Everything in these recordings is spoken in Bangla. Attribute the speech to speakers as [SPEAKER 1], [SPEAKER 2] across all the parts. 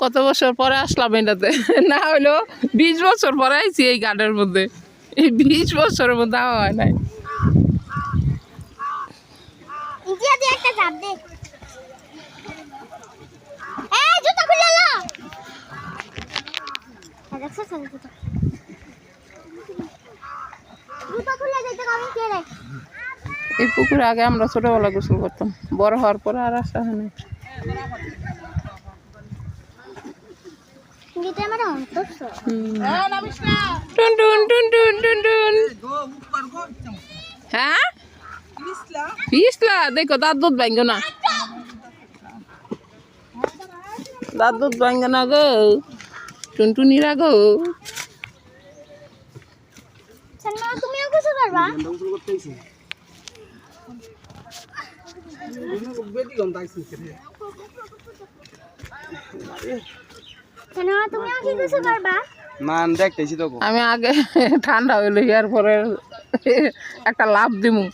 [SPEAKER 1] কত বছর পরে আসলাম এটাতে, না হইলো 20 বছর পরে আইছি এই গার্ডের মধ্যে। এই 20 বছরের মধ্যে আওয়া হয় নাই। এই পুকুরে আগে আমরা ছোটবেলা গোসল করতাম, বড় হওয়ার পরে আর আসা হয় না। হ্যাঁ পিছলা দেখো, দাঁত দুধ ভাঙ্গো না, দাঁত দুধ ভাঙ্গো না গো টুনটুনিরা গো।
[SPEAKER 2] তুমিও কিছু পারবা?
[SPEAKER 1] আমি আগে ঠান্ডা হইলো ইয়ার পরে একটা লাভ দিমু।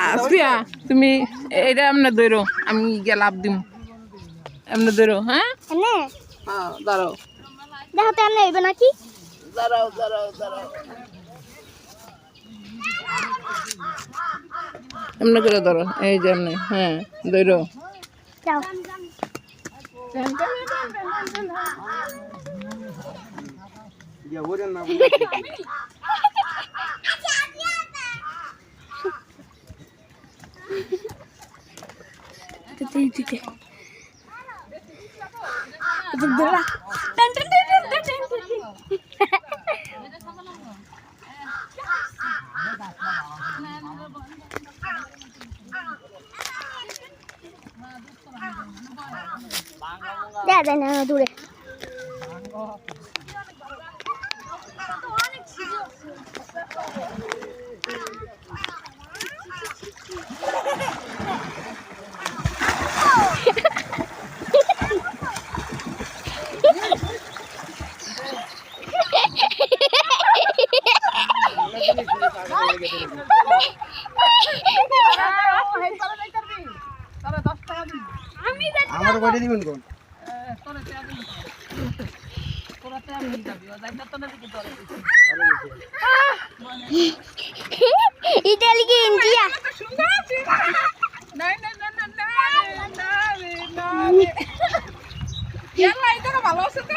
[SPEAKER 1] আসিয়া তুমি এইটা এমনি ধরো, আমি গিয়ে লাভ দিমু, এমনি ধরো। হ্যাঁ দাঁড়াও,
[SPEAKER 2] দেখো তো এমনি হইবে নাকি?
[SPEAKER 1] দাঁড়াও দাঁড়াও দাঁড়াও, এমনি করে ধরো, এই যে এমনি। হ্যাঁ ধরো,
[SPEAKER 2] যাও। দূরে
[SPEAKER 3] আমার কয়টা দিবেন কোন?
[SPEAKER 2] ইতালি ইন্ডিয়া
[SPEAKER 1] ভালো আছে তো।